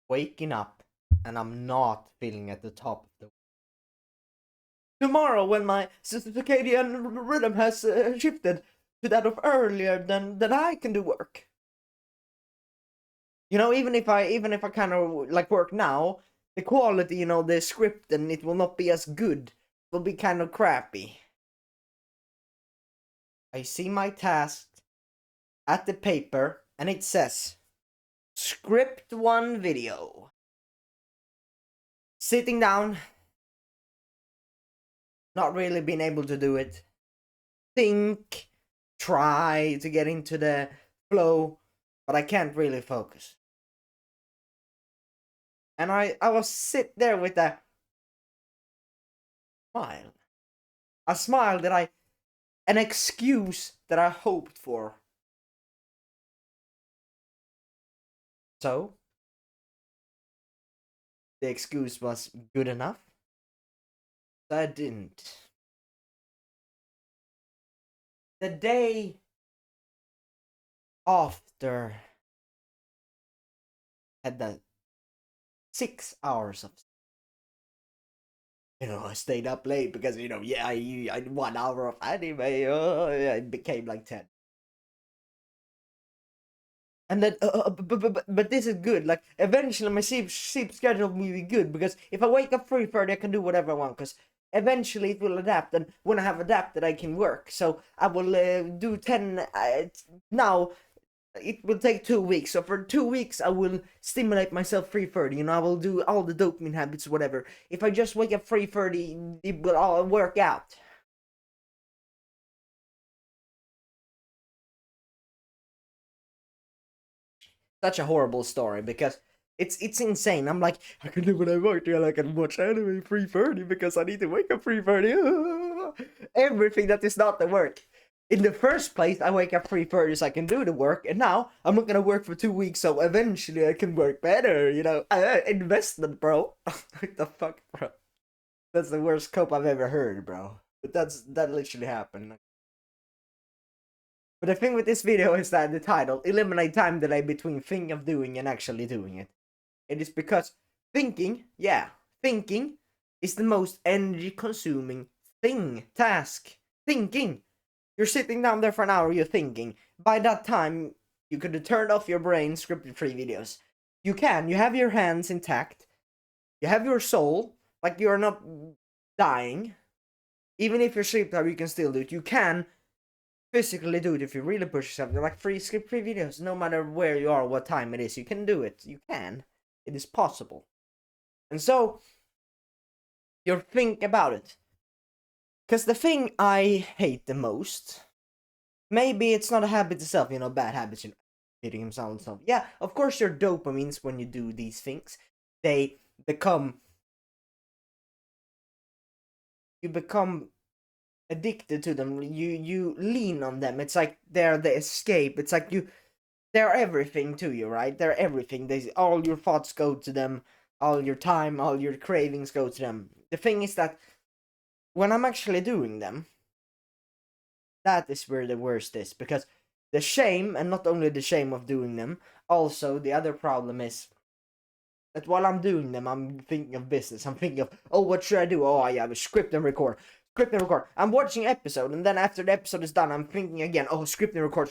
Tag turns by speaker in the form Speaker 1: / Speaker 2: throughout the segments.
Speaker 1: waking up and I'm not feeling at the top of the. Tomorrow, when my circadian rhythm has shifted to that of earlier, then I can do work. You know, even if I kind of like work now, the quality, the script, and it will not be as good. It will be kind of crappy. I see my task at the paper, and it says script 1 video. Sitting down, not really being able to do it. Think, try to get into the flow, but I can't really focus. And I was sit there with a smile. A smile an excuse that I hoped for. So, the excuse was good enough. So I didn't. The day after had the 6 hours of, I stayed up late because, I 1 hour of anime, it became like 10. And then, but this is good. Like, eventually my sleep schedule will be good, because if I wake up 3:30, I can do whatever I want, because eventually it will adapt, and when I have adapted, I can work. So I will do 10, now. It will take 2 weeks. So for 2 weeks, I will stimulate myself 3:30. I will do all the dopamine habits, whatever. If I just wake up 3:30, it will all work out. Such a horrible story, because it's insane. I'm like, I can do what I want, and I can watch anime 3:30 because I need to wake up 3:30. Everything that is not the work. In the first place, I wake up 3:30 so I can do the work, and now I'm not gonna work for 2 weeks, so eventually I can work better. Investment, bro. What the fuck, bro? That's the worst cope I've ever heard, bro. But that literally happened. But the thing with this video is that the title, eliminate time delay between thinking of doing and actually doing it. It is because thinking is the most energy consuming task. Thinking. You're sitting down there for an hour, you're thinking. By that time, you could have turned off your brain, scripted 3 videos. You have your hands intact. You have your soul, like you're not dying. Even if you're sleep tired, you can still do it. You can physically do it if you really push yourself. They're like script 3 videos, no matter where you are, what time it is. You can do it. You can. It is possible. And so, you think about it. Because the thing I hate the most, maybe it's not a habit itself, bad habits, hitting himself. Yeah, of course your dopamines, when you do these things, you become addicted to them. You lean on them. It's like they're the escape. It's like they're everything to you, right? They're everything. All your thoughts go to them. All your time, all your cravings go to them. The thing is that when I'm actually doing them, that is where the worst is, because the shame, and not only the shame of doing them, also the other problem is that while I'm doing them, I'm thinking of business. I'm thinking of, oh, what should I do? Oh, I have a script and record. I'm watching episode, and then after the episode is done, I'm thinking again, oh, script and record.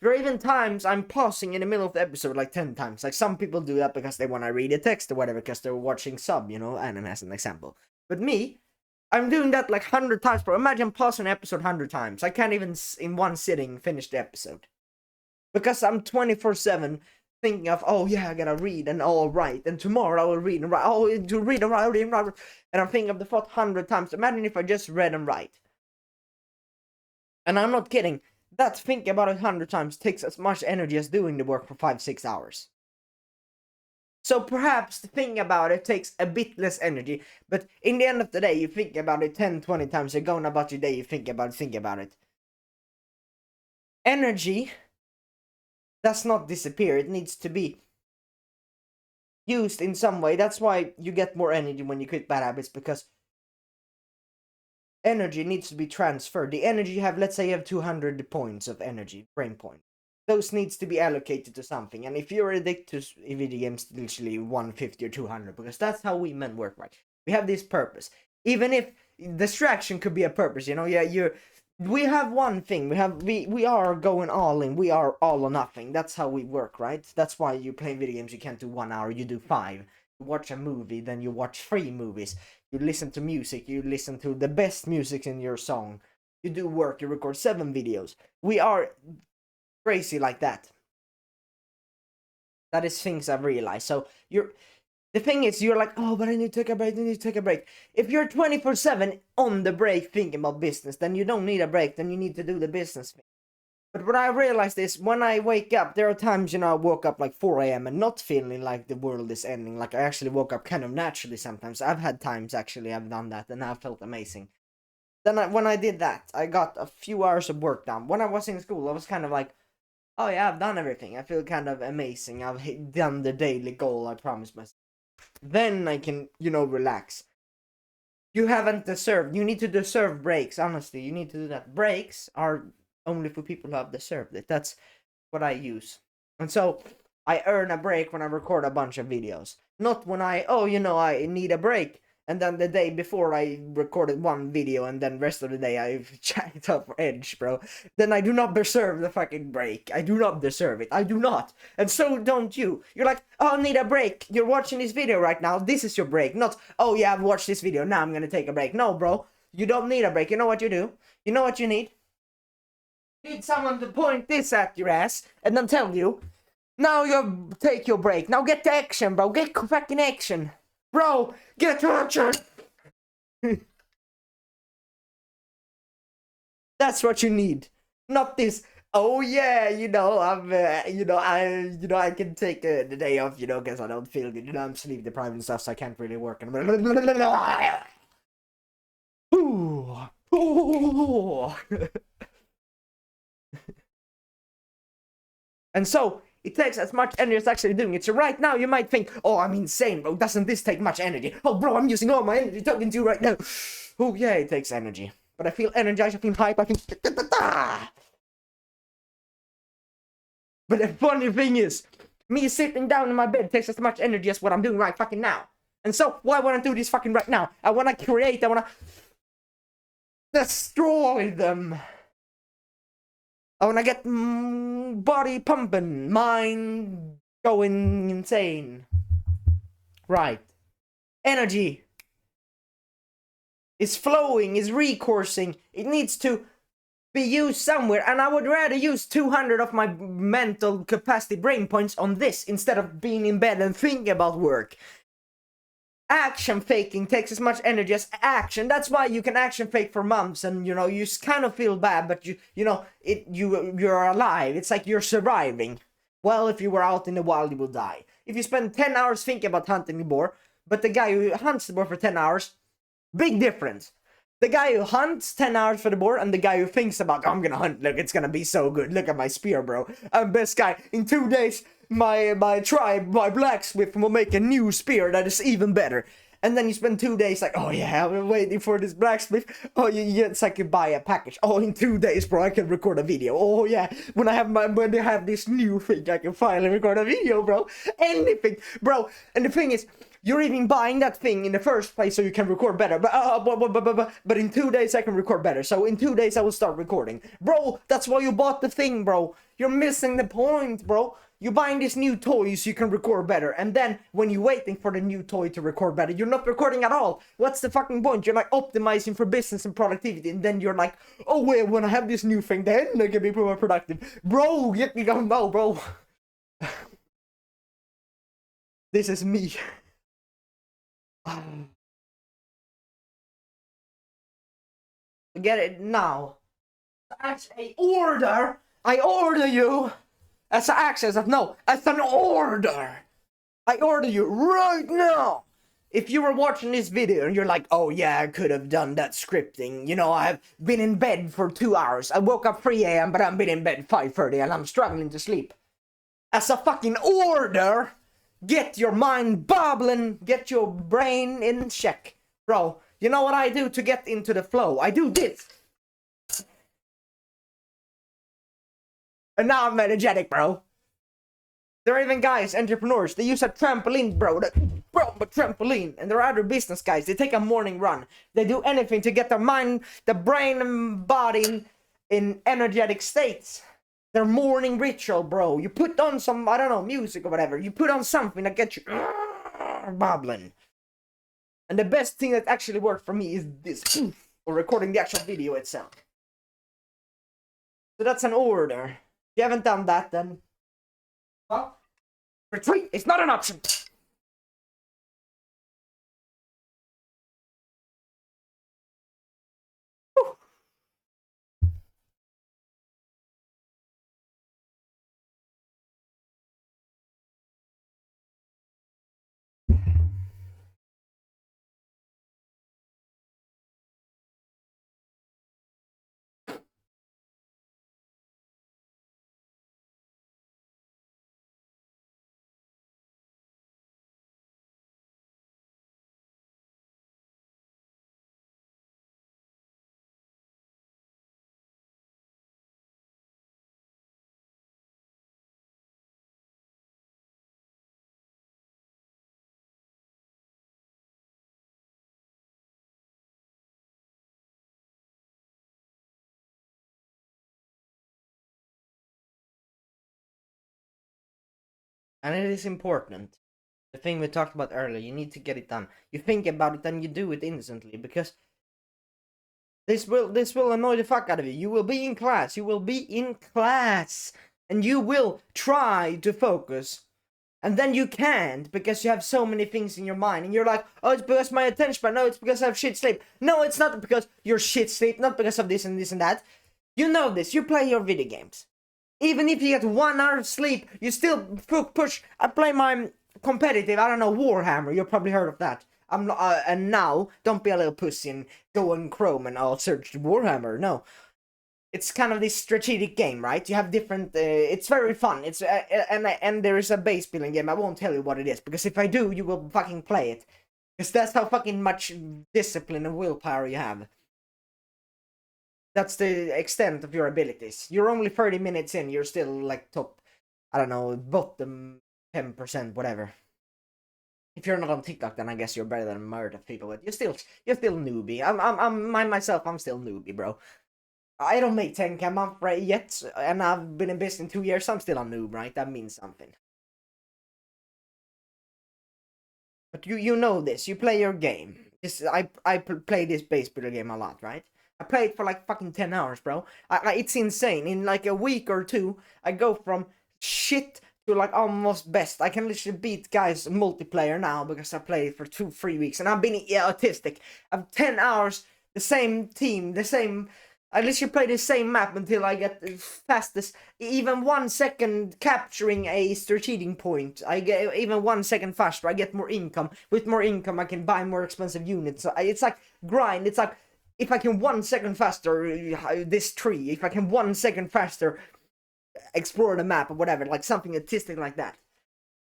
Speaker 1: There are even times I'm pausing in the middle of the episode like 10 times. Like, some people do that because they want to read a text or whatever, because they're watching anime as an example. But me, I'm doing that like 100 times, bro. Imagine pausing an episode 100 times. I can't even in one sitting finish the episode. Because I'm 24/7 thinking of, oh yeah, I gotta read and all write, and tomorrow I will read and write. Oh, to read and write, and I'm thinking of the thought 100 times. Imagine if I just read and write. And I'm not kidding. That thinking about it 100 times takes as much energy as doing the work for 5-6 hours. So perhaps thinking about it takes a bit less energy, but in the end of the day, you think about it 10-20 times. You're going about your day, you think about it. Energy does not disappear. It needs to be used in some way. That's why you get more energy when you quit bad habits, because energy needs to be transferred. The energy you have, let's say you have 200 points of energy, brain point. those needs to be allocated to something. And if you're addicted to video games, literally 150 or 200, because that's how we men work, right? We have this purpose. Even if distraction could be a purpose, we have one thing. We are going all in. We are all or nothing. That's how we work, right? That's why you play video games. You can't do 1 hour. You do 5. You watch a movie, then you watch 3 movies. You listen to music. You listen to the best music in your song. You do work. You record 7 videos. We are crazy like that. That is things I've realized. So the thing is, you're like, oh, but I need to take a break, I need to take a break. If you're 24/7 on the break thinking about business, then you don't need a break, then you need to do the business thing. But what I realized is, when I wake up, there are times, I woke up like 4 a.m. and not feeling like the world is ending. Like, I actually woke up kind of naturally sometimes. I've had times, actually, I've done that, and I felt amazing. Then when I did that, I got a few hours of work done. When I was in school, I was kind of like, oh yeah, I've done everything. I feel kind of amazing. I've done the daily goal I promised myself. Then I can, relax. You haven't deserved. You need to deserve breaks, honestly. You need to do that. Breaks are only for people who have deserved it. That's what I use. And so, I earn a break when I record a bunch of videos. Not when I need a break. And then the day before I recorded 1 video, and then rest of the day I've checked up Edge, bro. Then I do not deserve the fucking break. I do not deserve it. I do not. And so don't you. You're like, oh, I need a break. You're watching this video right now. This is your break. Not, oh yeah, I've watched this video. Now I'm gonna take a break. No, bro. You don't need a break. You know what you do? You know what you need? You need someone to point this at your ass and then tell you, now you take your break. Now get to action, bro. Get fucking action. Bro, get to action! That's what you need. Not this, oh yeah, I can take the day off, because I don't feel good. I'm sleep deprived and stuff, so I can't really work. And so, it takes as much energy as actually doing it. So right now, you might think, oh, I'm insane, bro. Doesn't this take much energy? Oh, bro, I'm using all my energy talking to you right now. Oh, yeah, it takes energy. But I feel energized, I feel hype, I feel... But the funny thing is, me sitting down in my bed takes as much energy as what I'm doing right fucking now. And so, why want to do this fucking right now? I want to create, I want to... destroy them. I wanna get body pumping, mind going insane. Right. Energy is flowing, is recoursing. It needs to be used somewhere, and I would rather use 200 of my mental capacity brain points on this instead of being in bed and thinking about work. Action faking takes as much energy as action. That's why you can action fake for months, and you kind of feel bad, but you're alive. It's like you're surviving. Well, if you were out in the wild, you will die. If you spend 10 hours thinking about hunting the boar, but the guy who hunts the boar for 10 hours, big difference. The guy who hunts 10 hours for the boar and the guy who thinks about, oh, I'm gonna hunt, look, it's gonna be so good. Look at my spear, bro. I'm best guy. In 2 days, my tribe, my blacksmith will make a new spear that is even better. And then you spend 2 days like, oh yeah, I'm waiting for this blacksmith. Oh, it's like you buy a package. Oh, in 2 days, bro, I can record a video. Oh yeah, when they have this new thing, I can finally record a video, bro. Anything, bro. And the thing is, you're even buying that thing in the first place so you can record better. But in 2 days I can record better. So in 2 days I will start recording. Bro, that's why you bought the thing, bro. You're missing the point, bro. You're buying this new toy so you can record better. And then when you're waiting for the new toy to record better, you're not recording at all. What's the fucking point? You're like optimizing for business and productivity. And then you're like, oh well, when I have this new thing, then I can be more productive. Bro, get me going now, bro. This is me. Get it now. That's a order. I order you. As an access of no, as an order. I order you right now. If you were watching this video and you're like, oh yeah, I could have done that scripting. I've been in bed for 2 hours. I woke up 3 a.m. but I've been in bed 5:30 and I'm struggling to sleep. As a fucking order, get your mind bubbling, get your brain in check. Bro, you know what I do to get into the flow? I do this. And now I'm energetic, bro. There are even guys, entrepreneurs, they use a trampoline, bro. A trampoline. And there are other business guys, they take a morning run. They do anything to get their mind, the brain, and body in energetic states. Their morning ritual, bro. You put on some, I don't know, music or whatever. You put on something that gets you bubbling. And the best thing that actually worked for me is this, or recording the actual video itself. So that's an order. If you haven't done that, then, well, retreat is not an option. And it is important. The thing we talked about earlier, you need to get it done. You think about it and you do it instantly, because this will annoy the fuck out of you. You will be in class, and you will try to focus, and then you can't because you have so many things in your mind, and you're like, oh, it's because my attention span, no, it's because I have shit sleep. No, it's not because you're shit sleep, not because of this and this and that. You know this, you play your video games. Even if you get 1 hour of sleep, you still push. I play my competitive, I don't know, Warhammer. You've probably heard of that. I'm not, and now, don't be a little pussy and go on Chrome and I'll search Warhammer. No. It's kind of this strategic game, right? You have different, it's very fun. It's, and there is a base building game. I won't tell you what it is, because if I do, you will fucking play it. Because that's how fucking much discipline and willpower you have. That's the extent of your abilities. You're only 30 minutes in, you're still like top, I don't know, bottom 10%, whatever. If you're not on TikTok, then I guess you're better than murder people, but you're still newbie. I'm still newbie, bro. I don't make 10k a month right yet, and I've been in business 2 years, so I'm still a noob, right? That means something. But you know this, you play your game. I play this base builder game a lot, right? I played for like fucking 10 hours, bro. It's insane. In like a week or two, I go from shit to like almost best. I can literally beat guys multiplayer now because I played for 2-3 weeks. And I've been autistic. I've 10 hours, the same team, the same... I literally play the same map until I get the fastest. Even 1 second capturing a strategic point, I get even 1 second faster. I get more income. With more income, I can buy more expensive units. So it's like grind. It's like, if I can 1 second faster this tree, if I can 1 second faster explore the map or whatever, like something artistic like that.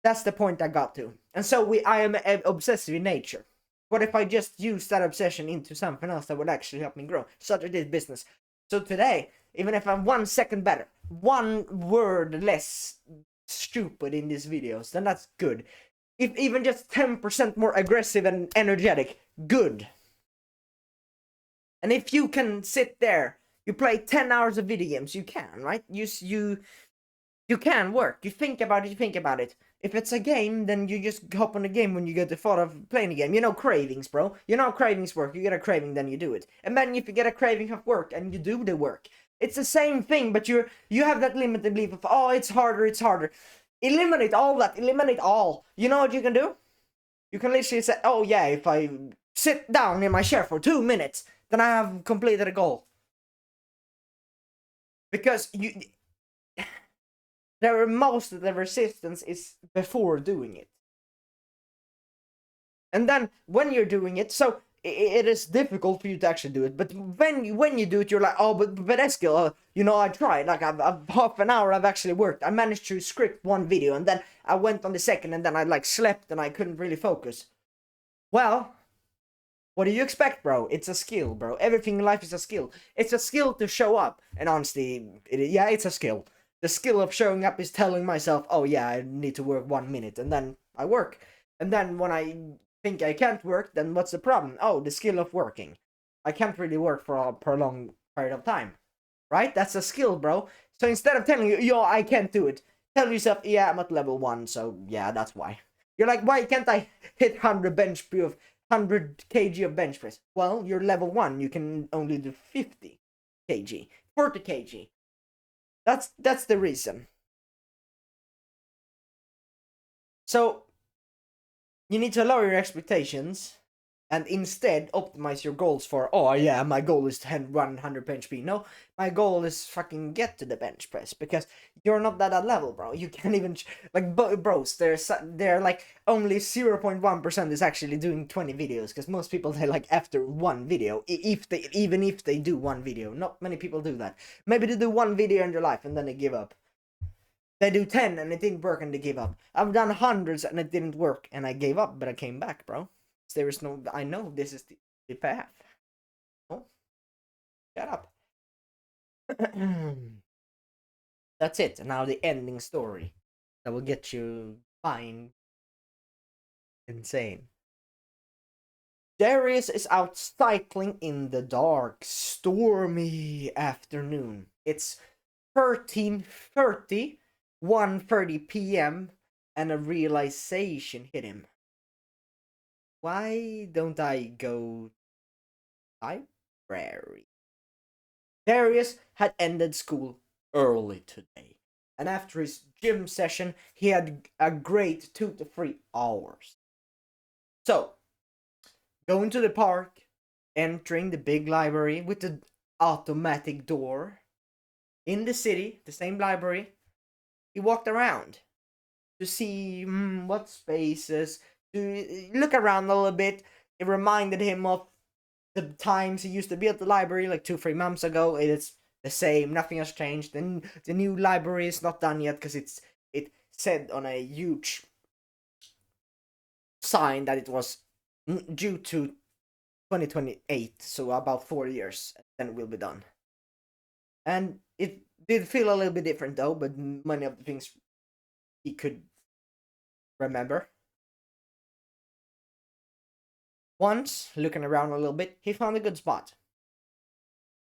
Speaker 1: That's the point I got to. And so I am obsessive in nature. What if I just use that obsession into something else that would actually help me grow? Such as this business. So today, even if I'm 1 second better, 1 word less stupid in these videos, then that's good. If even just 10% more aggressive and energetic, good. And if you can sit there, you play 10 hours of video games, you can, right? You can work. You think about it. If it's a game, then you just hop on the game when you get the thought of playing a game. You know cravings, bro. You know how cravings work. You get a craving, then you do it. And then if you get a craving of work and you do the work, it's the same thing, but you have that limited belief of, oh, it's harder. Eliminate all that. Eliminate all. You know what you can do? You can literally say, oh yeah, if I sit down in my chair for 2 minutes, then I have completed a goal. Because most of the resistance is before doing it. And then when you're doing it, so it is difficult for you to actually do it. But when you do it, you're like, oh, but Eskil, I tried. Like I've half an hour I've actually worked. I managed to script 1 video, and then I went on the second, and then I like slept and I couldn't really focus. Well, what do you expect, bro? It's a skill, bro. Everything in life is a skill. It's a skill to show up. And honestly, it's a skill. The skill of showing up is telling myself, oh yeah, I need to work 1 minute, and then I work. And then when I think I can't work, then what's the problem? Oh, the skill of working. I can't really work for a prolonged period of time. Right? That's a skill, bro. So instead of telling you, yo, I can't do it, tell yourself, yeah, I'm at level 1, so yeah, that's why. You're like, why can't I hit 100 bench press, 100 kg of bench press? Well, you're level 1, you can only do 50 kg, 40 kg. That's the reason. So you need to lower your expectations and instead optimize your goals for, oh yeah, my goal is to run 100 bench press. No, my goal is fucking get to the bench press, because you're not at that level, bro. You can't even like bros. They're like only 0.1% is actually doing 20 videos, because most people, they like after one video, if they do one video. Not many people do that. Maybe they do one video in their life and then they give up. They do 10 and it didn't work and they give up. I've done hundreds and it didn't work and I gave up, but I came back, bro. There is no, I know this is the path. Oh, shut up. That's it. Now the ending story that will get you fine insane. Darius is out cycling in the dark, stormy afternoon. It's 13:30, 1:30 p.m., and a realization hit him. Why don't I go library? Darius had ended school early today, and after his gym session, he had a great 2 to 3 hours. So, going to the park, entering the big library with the automatic door, in the city, the same library, he walked around to see what spaces, to look around a little bit. It reminded him of the times he used to be at the library like 2-3 months ago. It's the same, nothing has changed. And the new library is not done yet because it said on a huge sign that it was due to 2028, so about 4 years, then it will be done. And it did feel a little bit different though, but many of the things he could remember. Once, looking around a little bit, he found a good spot.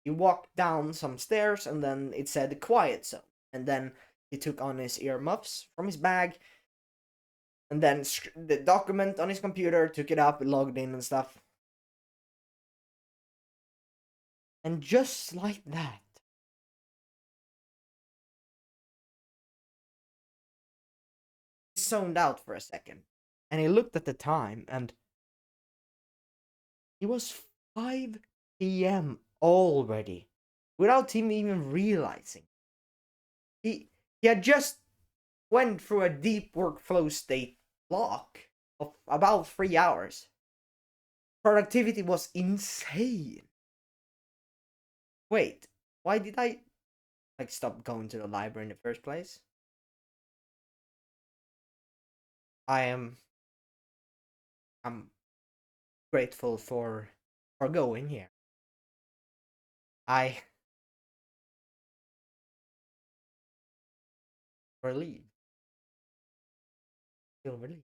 Speaker 1: He walked down some stairs and then it said quiet zone. And then he took on his earmuffs from his bag and then the document on his computer, took it up, logged in and stuff. And just like that, he zoned out for a second. And he looked at the time and it was 5 p.m. already without him even realizing. He had just went through a deep workflow state block of about 3 hours. Productivity was insane. Wait, why did I stop going to the library in the first place? I'm grateful for going here. I relieved. Feel relieved.